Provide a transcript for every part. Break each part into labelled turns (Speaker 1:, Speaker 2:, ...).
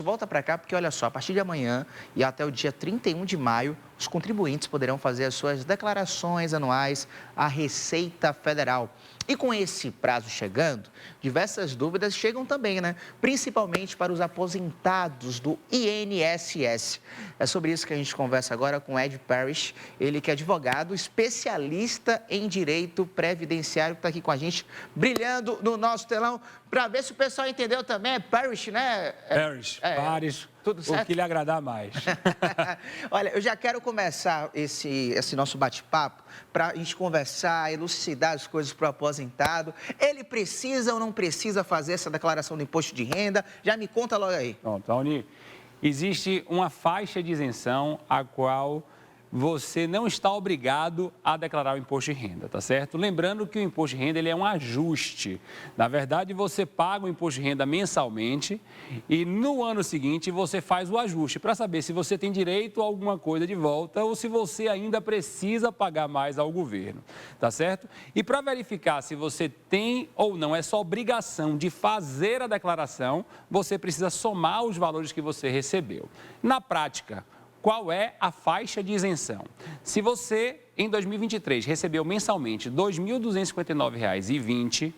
Speaker 1: volta para cá porque, olha só, a partir de amanhã e até o dia 31 de maio, os contribuintes poderão fazer as suas declarações anuais à Receita Federal. E com esse prazo chegando, diversas dúvidas chegam também, né? Principalmente para os aposentados do INSS. É sobre isso que a gente conversa agora com Ed Parrish, ele que é advogado, especialista em direito previdenciário, que está aqui com a gente, brilhando no nosso telão, para ver se o pessoal entendeu também. É Parrish, né?
Speaker 2: Parrish.
Speaker 1: Tudo certo?
Speaker 2: O que lhe agradar mais.
Speaker 1: Olha, eu já quero começar esse nosso bate-papo para a gente conversar, elucidar as coisas para o aposentado. Ele precisa ou não precisa fazer essa declaração do imposto de renda? Já me conta logo aí.
Speaker 2: Pronto, Raoni, existe uma faixa de isenção a qual você não está obrigado a declarar o imposto de renda, tá certo? Lembrando que o imposto de renda ele é um ajuste. Na verdade, você paga o imposto de renda mensalmente e no ano seguinte você faz o ajuste para saber se você tem direito a alguma coisa de volta ou se você ainda precisa pagar mais ao governo, tá certo? E para verificar se você tem ou não essa obrigação de fazer a declaração, você precisa somar os valores que você recebeu. Na prática, qual é a faixa de isenção? Se você, em 2023, recebeu mensalmente R$ 2.259,20,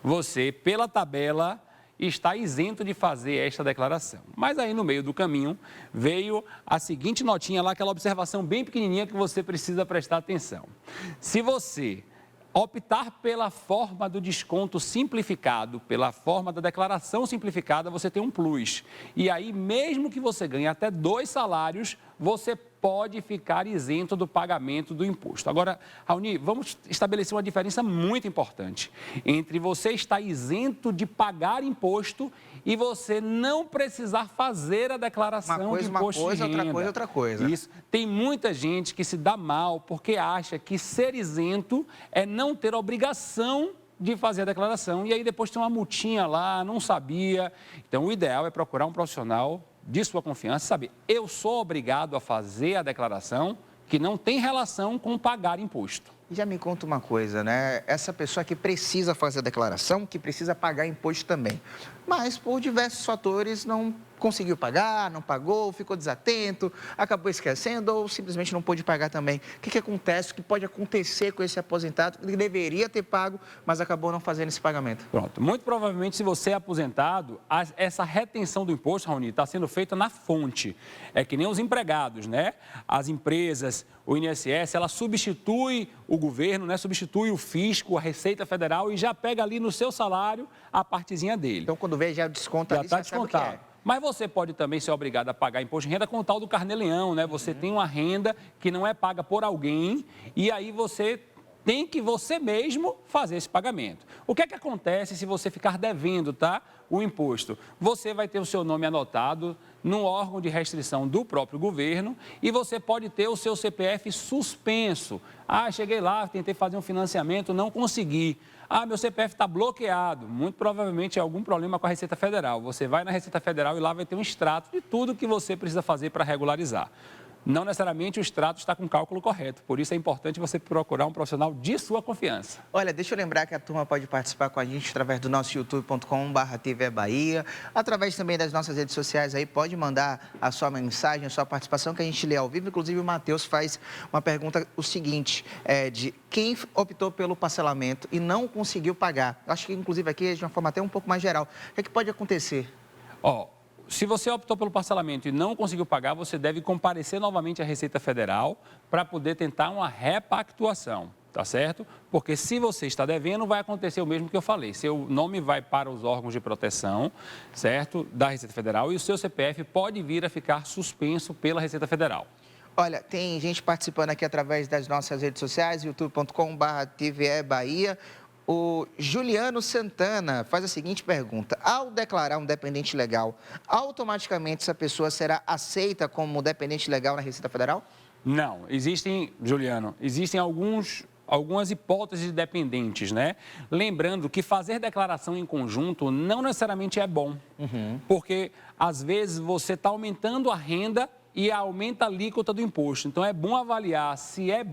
Speaker 2: você, pela tabela, está isento de fazer esta declaração. Mas aí, no meio do caminho, veio a seguinte notinha lá, aquela observação bem pequenininha que você precisa prestar atenção. Se você optar pela forma do desconto simplificado, pela forma da declaração simplificada, você tem um plus. E aí, mesmo que você ganhe até 2 salários, você pode ficar isento do pagamento do imposto. Agora, Raoni, vamos estabelecer uma diferença muito importante entre você estar isento de pagar imposto e você não precisar fazer a declaração de imposto de renda.
Speaker 1: Outra coisa.
Speaker 2: Isso. Tem muita gente que se dá mal porque acha que ser isento é não ter obrigação de fazer a declaração e aí depois tem uma multinha lá, não sabia. Então, o ideal é procurar um profissional de sua confiança, saber, eu sou obrigado a fazer a declaração que não tem relação com pagar imposto.
Speaker 1: E já me conta uma coisa, né? Essa pessoa que precisa fazer a declaração, que precisa pagar imposto também, mas por diversos fatores não conseguiu pagar, não pagou, ficou desatento, acabou esquecendo ou simplesmente não pôde pagar também. O que acontece, o que pode acontecer com esse aposentado que deveria ter pago, mas acabou não fazendo esse pagamento?
Speaker 2: Pronto, muito provavelmente se você é aposentado, essa retenção do imposto, Raoni, está sendo feita na fonte. É que nem os empregados, né? As empresas, o INSS, ela substitui o governo, né? Substitui o fisco, a Receita Federal e já pega ali no seu salário a partezinha dele.
Speaker 1: Então, quando vê, já desconta ali,
Speaker 2: já está
Speaker 1: já sabe o que é.
Speaker 2: descontado. Mas você pode também ser obrigado a pagar imposto de renda com o tal do carnê-leão, né? Você tem uma renda que não é paga por alguém e aí você tem que você mesmo fazer esse pagamento. O que é que acontece se você ficar devendo, tá? O imposto? Você vai ter o seu nome anotado num órgão de restrição do próprio governo e você pode ter o seu CPF suspenso. Ah, cheguei lá, tentei fazer um financiamento, não consegui. Ah, meu CPF está bloqueado. Muito provavelmente é algum problema com a Receita Federal. Você vai na Receita Federal e lá vai ter um extrato de tudo que você precisa fazer para regularizar. Não necessariamente o extrato está com o cálculo correto. Por isso é importante você procurar um profissional de sua confiança.
Speaker 1: Olha, deixa eu lembrar que a turma pode participar com a gente através do nosso youtube.com/TV Bahia, através também das nossas redes sociais aí, pode mandar a sua mensagem, a sua participação que a gente lê ao vivo. Inclusive o Matheus faz uma pergunta, o seguinte, de quem optou pelo parcelamento e não conseguiu pagar. Eu acho que inclusive aqui de uma forma até um pouco mais geral. O que é que pode acontecer?
Speaker 2: Se você optou pelo parcelamento e não conseguiu pagar, você deve comparecer novamente à Receita Federal para poder tentar uma repactuação, tá certo? Porque se você está devendo, vai acontecer o mesmo que eu falei. Seu nome vai para os órgãos de proteção, certo? Da Receita Federal e o seu CPF pode vir a ficar suspenso pela Receita Federal.
Speaker 1: Olha, tem gente participando aqui através das nossas redes sociais, youtube.com/TVE Bahia. O Juliano Santana faz a seguinte pergunta: ao declarar um dependente legal, automaticamente essa pessoa será aceita como dependente legal na Receita Federal?
Speaker 2: Não, Juliano, existem algumas hipóteses de dependentes, né? Lembrando que fazer declaração em conjunto não necessariamente é bom, porque às vezes você está aumentando a renda e aumenta a alíquota do imposto. Então é bom avaliar se é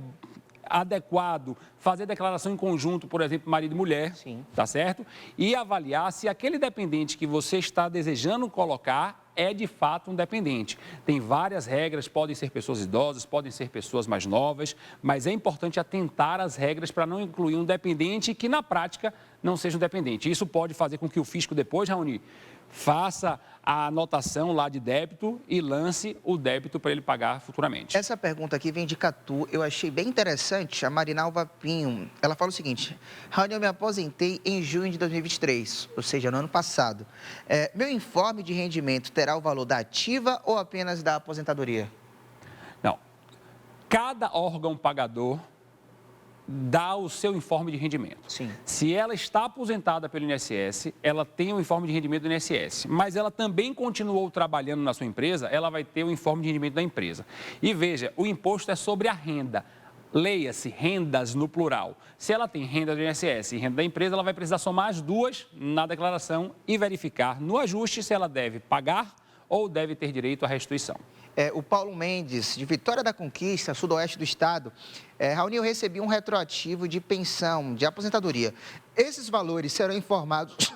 Speaker 2: adequado fazer declaração em conjunto, por exemplo, marido e mulher,
Speaker 1: sim,
Speaker 2: tá certo? E avaliar se aquele dependente que você está desejando colocar é de fato um dependente. Tem várias regras, podem ser pessoas idosas, podem ser pessoas mais novas, mas é importante atentar às regras para não incluir um dependente que na prática não seja um dependente. Isso pode fazer com que o fisco depois, Raoni, faça a anotação lá de débito e lance o débito para ele pagar futuramente.
Speaker 1: Essa pergunta aqui vem de Catu, eu achei bem interessante, a Marinalva Pinho. Ela fala o seguinte: Raoni, eu me aposentei em junho de 2023, ou seja, no ano passado. Meu informe de rendimento terá o valor da ativa ou apenas da aposentadoria?
Speaker 2: Não. Cada órgão pagador dá o seu informe de rendimento.
Speaker 1: Sim.
Speaker 2: Se ela está aposentada pelo INSS, ela tem o informe de rendimento do INSS, mas ela também continuou trabalhando na sua empresa, ela vai ter o informe de rendimento da empresa. E veja, o imposto é sobre a renda. Leia-se, rendas no plural. Se ela tem renda do INSS e renda da empresa, ela vai precisar somar as duas na declaração e verificar no ajuste se ela deve pagar ou deve ter direito à restituição.
Speaker 1: O Paulo Mendes, de Vitória da Conquista, sudoeste do estado. Raoni, eu recebi um retroativo de pensão, de aposentadoria. Esses valores serão informados,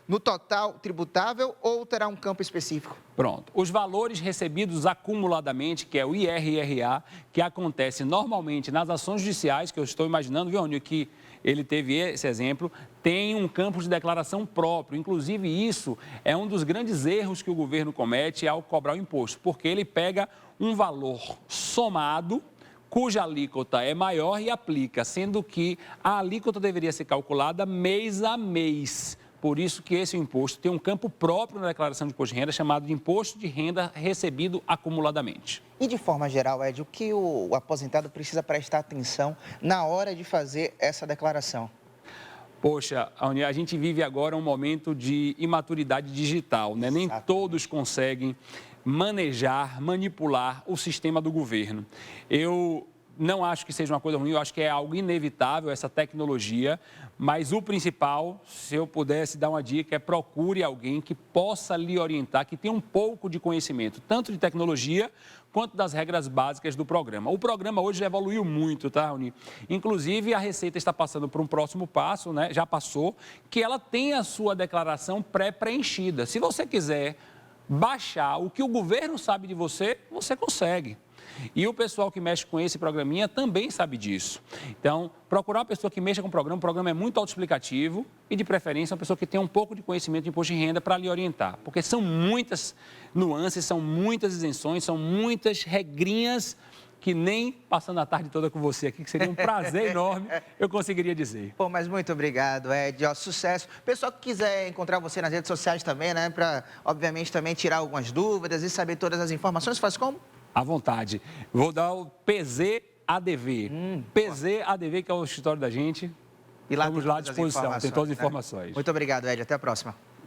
Speaker 1: no total tributável ou terá um campo específico?
Speaker 2: Pronto. Os valores recebidos acumuladamente, que é o IRRA, que acontece normalmente nas ações judiciais, que eu estou imaginando, viu, Raoni, que ele teve esse exemplo, tem um campo de declaração próprio. Inclusive, isso é um dos grandes erros que o governo comete ao cobrar o imposto, porque ele pega um valor somado, cuja alíquota é maior e aplica, sendo que a alíquota deveria ser calculada mês a mês. Por isso que esse imposto tem um campo próprio na declaração de imposto de renda, chamado de imposto de renda recebido acumuladamente.
Speaker 1: E de forma geral, Ed, o que o aposentado precisa prestar atenção na hora de fazer essa declaração?
Speaker 2: Poxa, a gente vive agora um momento de imaturidade digital, né? Nem todos conseguem manejar, manipular o sistema do governo. Eu não acho que seja uma coisa ruim, eu acho que é algo inevitável essa tecnologia, mas o principal, se eu pudesse dar uma dica, é procure alguém que possa lhe orientar, que tenha um pouco de conhecimento, tanto de tecnologia quanto das regras básicas do programa. O programa hoje já evoluiu muito, tá, Raoni? Inclusive, a Receita está passando por um próximo passo, né? Já passou, que ela tem a sua declaração pré-preenchida. Se você quiser baixar o que o governo sabe de você, você consegue. E o pessoal que mexe com esse programinha também sabe disso. Então, procurar uma pessoa que mexa com o programa é muito autoexplicativo e, de preferência, uma pessoa que tenha um pouco de conhecimento de imposto de renda para lhe orientar. Porque são muitas nuances, são muitas isenções, são muitas regrinhas que nem passando a tarde toda com você aqui, que seria um prazer enorme, eu conseguiria dizer.
Speaker 1: Pô, mas muito obrigado, Ed. Sucesso. Pessoal que quiser encontrar você nas redes sociais também, né? Para, obviamente, também tirar algumas dúvidas e saber todas as informações, faz como?
Speaker 2: À vontade. Vou dar o PZADV. PZADV, que é o escritório da gente.
Speaker 1: E lá
Speaker 2: estamos lá à disposição, tem todas as informações.
Speaker 1: Muito obrigado, Ed. Até a próxima.